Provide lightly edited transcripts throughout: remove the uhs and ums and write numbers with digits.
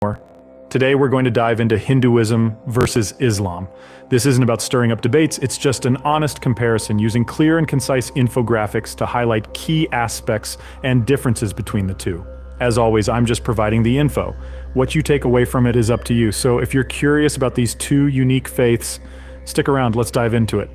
more. Today we're going to dive into Hinduism versus Islam. This isn't about stirring up debates, it's just an honest comparison using clear and concise infographics to highlight key aspects and differences between the two. As always, I'm just providing the info. What you take away from it is up to you, so if you're curious about these two unique faiths, stick around, let's dive into it.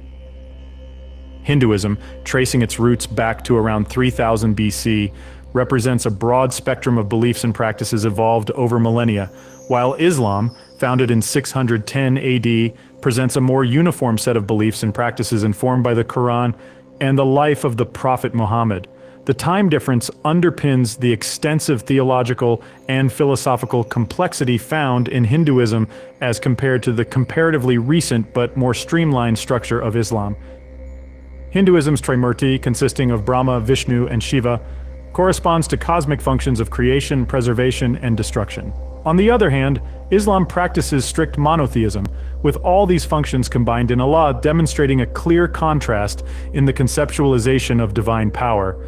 Hinduism, tracing its roots back to around 3000 BC, represents a broad spectrum of beliefs and practices evolved over millennia, while Islam, founded in 610 AD, presents a more uniform set of beliefs and practices informed by the Quran and the life of the Prophet Muhammad. The time difference underpins the extensive theological and philosophical complexity found in Hinduism as compared to the comparatively recent but more streamlined structure of Islam. Hinduism's Trimurti, consisting of Brahma, Vishnu, and Shiva, corresponds to cosmic functions of creation, preservation, and destruction. On the other hand, Islam practices strict monotheism, with all these functions combined in Allah, demonstrating a clear contrast in the conceptualization of divine power.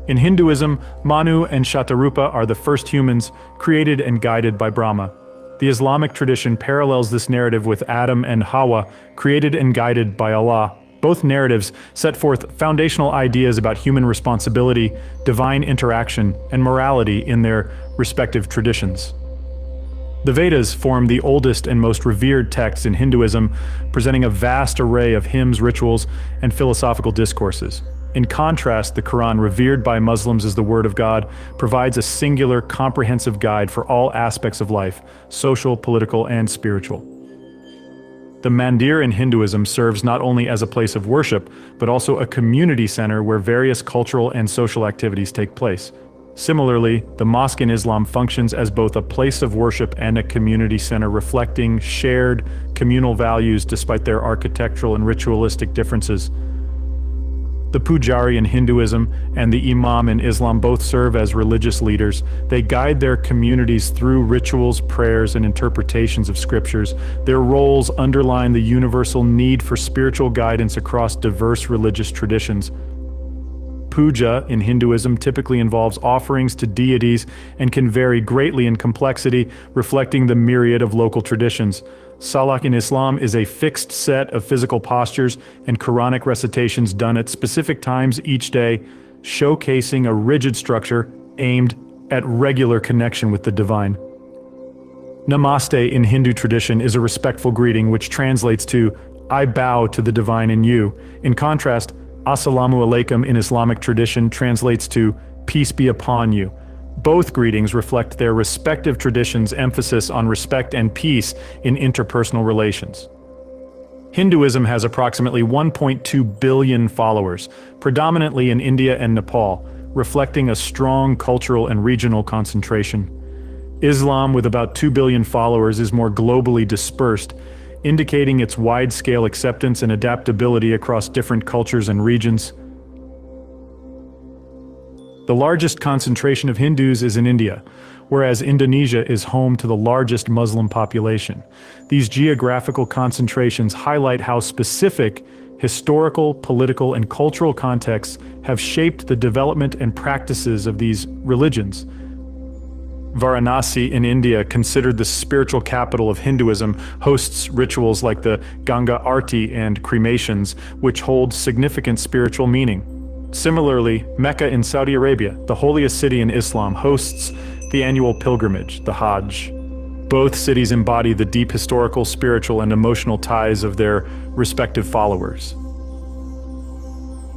In Hinduism, Manu and Shatarupa are the first humans created and guided by Brahma. The Islamic tradition parallels this narrative with Adam and Hawa, created and guided by Allah. Both narratives set forth foundational ideas about human responsibility, divine interaction, and morality in their respective traditions. The Vedas form the oldest and most revered texts in Hinduism, presenting a vast array of hymns, rituals, and philosophical discourses. In contrast, the Quran, revered by Muslims as the Word of God, provides a singular, comprehensive guide for all aspects of life, social, political, and spiritual. The mandir in Hinduism serves not only as a place of worship, but also a community center where various cultural and social activities take place. Similarly, the mosque in Islam functions as both a place of worship and a community center, reflecting shared communal values despite their architectural and ritualistic differences. The pujari in Hinduism and the imam in Islam both serve as religious leaders. They guide their communities through rituals, prayers, and interpretations of scriptures. Their roles underline the universal need for spiritual guidance across diverse religious traditions. Puja in Hinduism typically involves offerings to deities and can vary greatly in complexity, reflecting the myriad of local traditions. Salah in Islam is a fixed set of physical postures and Quranic recitations done at specific times each day, showcasing a rigid structure aimed at regular connection with the divine. Namaste in Hindu tradition is a respectful greeting which translates to, "I bow to the divine in you." In contrast, Assalamu alaikum in Islamic tradition translates to, "Peace be upon you." Both greetings reflect their respective traditions' emphasis on respect and peace in interpersonal relations. Hinduism has approximately 1.2 billion followers, predominantly in India and Nepal, reflecting a strong cultural and regional concentration. Islam, with about 2 billion followers, is more globally dispersed, indicating its wide-scale acceptance and adaptability across different cultures and regions. The largest concentration of Hindus is in India, whereas Indonesia is home to the largest Muslim population. These geographical concentrations highlight how specific historical, political, and cultural contexts have shaped the development and practices of these religions. Varanasi in India, considered the spiritual capital of Hinduism, hosts rituals like the Ganga Arti and cremations, which hold significant spiritual meaning. Similarly, Mecca in Saudi Arabia, the holiest city in Islam, hosts the annual pilgrimage, the Hajj. Both cities embody the deep historical, spiritual, and emotional ties of their respective followers.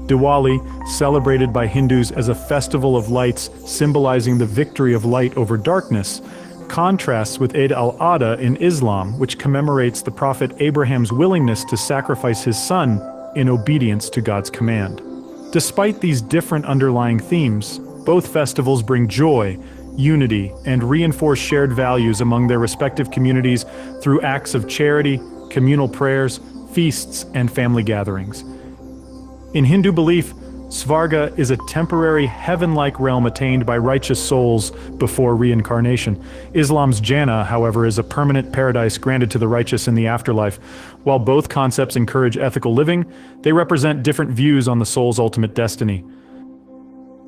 Diwali, celebrated by Hindus as a festival of lights symbolizing the victory of light over darkness, contrasts with Eid al-Adha in Islam, which commemorates the Prophet Abraham's willingness to sacrifice his son in obedience to God's command. Despite these different underlying themes, both festivals bring joy, unity, and reinforce shared values among their respective communities through acts of charity, communal prayers, feasts, and family gatherings. In Hindu belief, Svarga is a temporary heaven-like realm attained by righteous souls before reincarnation. Islam's Jannah, however, is a permanent paradise granted to the righteous in the afterlife. While both concepts encourage ethical living, they represent different views on the soul's ultimate destiny.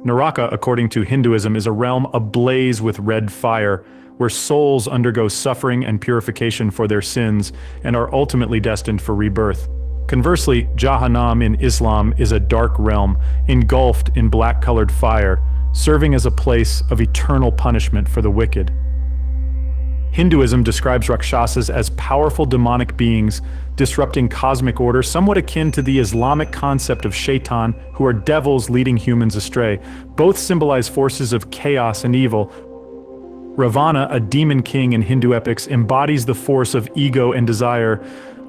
Naraka, according to Hinduism, is a realm ablaze with red fire, where souls undergo suffering and purification for their sins and are ultimately destined for rebirth. Conversely, Jahannam in Islam is a dark realm, engulfed in black-colored fire, serving as a place of eternal punishment for the wicked. Hinduism describes Rakshasas as powerful demonic beings disrupting cosmic order, somewhat akin to the Islamic concept of shaitan, who are devils leading humans astray. Both symbolize forces of chaos and evil. Ravana, a demon king in Hindu epics, embodies the force of ego and desire,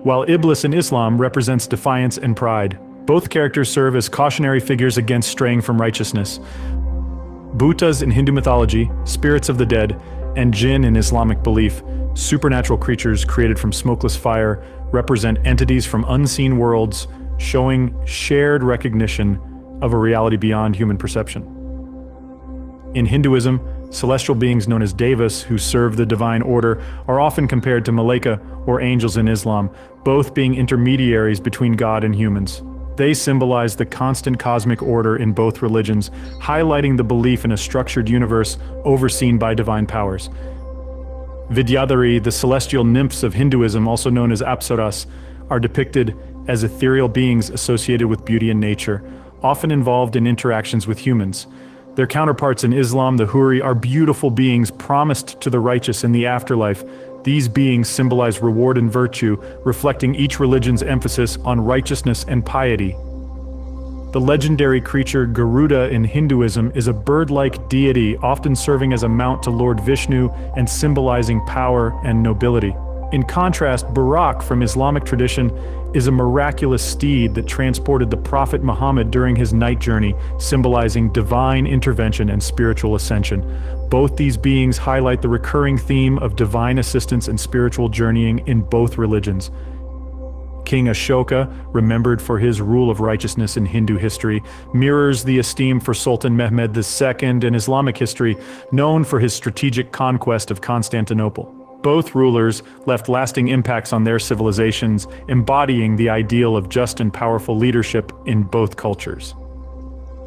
while Iblis in Islam represents defiance and pride. Both characters serve as cautionary figures against straying from righteousness. Bhutas in Hindu mythology, spirits of the dead, and jinn in Islamic belief, supernatural creatures created from smokeless fire, represent entities from unseen worlds, showing shared recognition of a reality beyond human perception. In Hinduism, celestial beings known as devas, who serve the divine order, are often compared to malaika, or angels in Islam, both being intermediaries between God and humans. They symbolize the constant cosmic order in both religions, highlighting the belief in a structured universe overseen by divine powers. Vidyadhari, the celestial nymphs of Hinduism, also known as apsaras, are depicted as ethereal beings associated with beauty and nature, often involved in interactions with humans. Their counterparts in Islam, the Huri, are beautiful beings promised to the righteous in the afterlife. These beings symbolize reward and virtue, reflecting each religion's emphasis on righteousness and piety. The legendary creature Garuda in Hinduism is a bird-like deity, often serving as a mount to Lord Vishnu and symbolizing power and nobility. In contrast, Buraq from Islamic tradition is a miraculous steed that transported the Prophet Muhammad during his night journey, symbolizing divine intervention and spiritual ascension. Both these beings highlight the recurring theme of divine assistance and spiritual journeying in both religions. King Ashoka, remembered for his rule of righteousness in Hindu history, mirrors the esteem for Sultan Mehmed II in Islamic history, known for his strategic conquest of Constantinople. Both rulers left lasting impacts on their civilizations, embodying the ideal of just and powerful leadership in both cultures.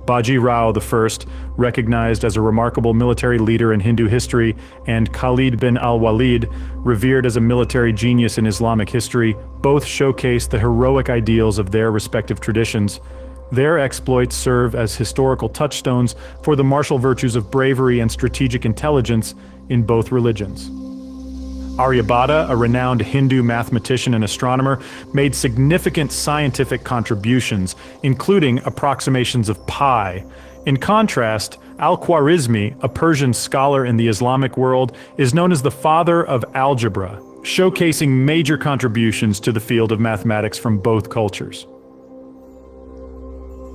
Baji Rao I, recognized as a remarkable military leader in Hindu history, and Khalid bin al-Walid, revered as a military genius in Islamic history, both showcase the heroic ideals of their respective traditions. Their exploits serve as historical touchstones for the martial virtues of bravery and strategic intelligence in both religions. Aryabhata, a renowned Hindu mathematician and astronomer, made significant scientific contributions, including approximations of pi. In contrast, Al-Khwarizmi, a Persian scholar in the Islamic world, is known as the father of algebra, showcasing major contributions to the field of mathematics from both cultures.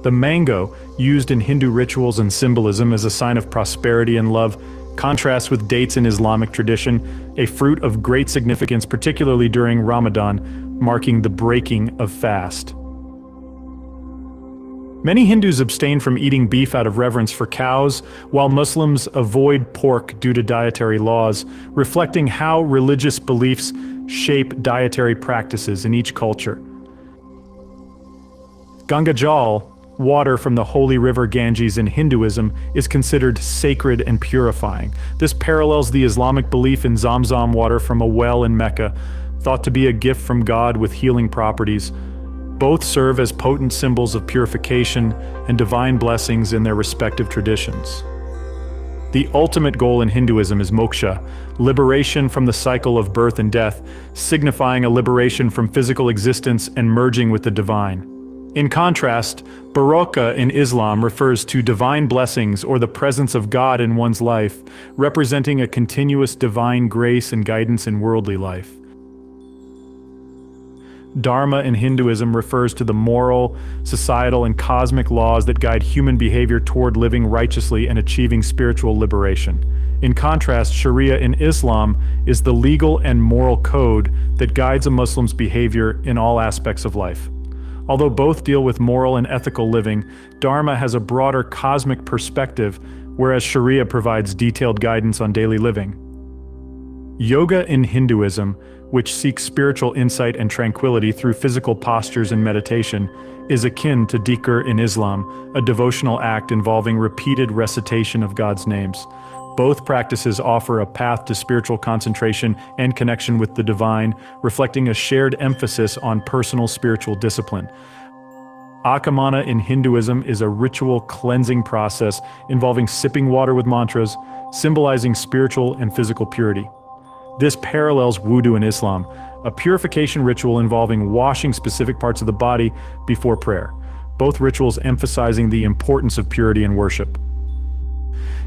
The mango, used in Hindu rituals and symbolism as a sign of prosperity and love, contrasts with dates in Islamic tradition, a fruit of great significance, particularly during Ramadan, marking the breaking of fast. Many Hindus abstain from eating beef out of reverence for cows, while Muslims avoid pork due to dietary laws, reflecting how religious beliefs shape dietary practices in each culture. Ganga Jal, water from the holy river Ganges in Hinduism, is considered sacred and purifying. This parallels the Islamic belief in Zamzam water from a well in Mecca, thought to be a gift from God with healing properties. Both serve as potent symbols of purification and divine blessings in their respective traditions. The ultimate goal in Hinduism is moksha, liberation from the cycle of birth and death, signifying a liberation from physical existence and merging with the divine. In contrast, Baraka in Islam refers to divine blessings or the presence of God in one's life, representing a continuous divine grace and guidance in worldly life. Dharma in Hinduism refers to the moral, societal, and cosmic laws that guide human behavior toward living righteously and achieving spiritual liberation. In contrast, Sharia in Islam is the legal and moral code that guides a Muslim's behavior in all aspects of life. Although both deal with moral and ethical living, Dharma has a broader cosmic perspective, whereas Sharia provides detailed guidance on daily living. Yoga in Hinduism, which seeks spiritual insight and tranquility through physical postures and meditation, is akin to dhikr in Islam, a devotional act involving repeated recitation of God's names. Both practices offer a path to spiritual concentration and connection with the divine, reflecting a shared emphasis on personal spiritual discipline. Akamana in Hinduism is a ritual cleansing process involving sipping water with mantras, symbolizing spiritual and physical purity. This parallels wudu in Islam, a purification ritual involving washing specific parts of the body before prayer, both rituals emphasizing the importance of purity in worship.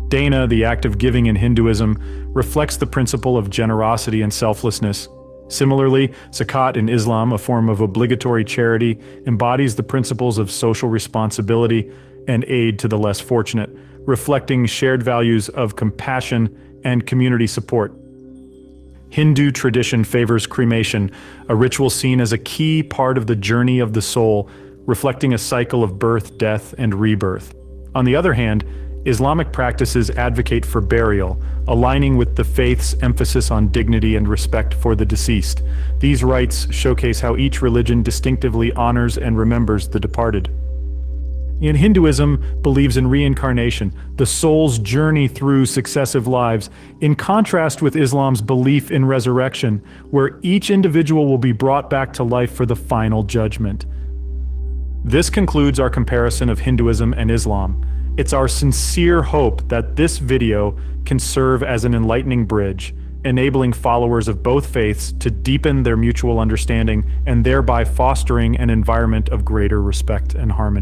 Dana, the act of giving in Hinduism, reflects the principle of generosity and selflessness. Similarly, zakat in Islam, a form of obligatory charity, embodies the principles of social responsibility and aid to the less fortunate, reflecting shared values of compassion and community support. Hindu tradition favors cremation, a ritual seen as a key part of the journey of the soul, reflecting a cycle of birth, death, and rebirth. On the other hand, Islamic practices advocate for burial, aligning with the faith's emphasis on dignity and respect for the deceased. These rites showcase how each religion distinctively honors and remembers the departed. In Hinduism believes in reincarnation, the soul's journey through successive lives, in contrast with Islam's belief in resurrection, where each individual will be brought back to life for the final judgment. This concludes our comparison of Hinduism and Islam. It's our sincere hope that this video can serve as an enlightening bridge, enabling followers of both faiths to deepen their mutual understanding and thereby fostering an environment of greater respect and harmony.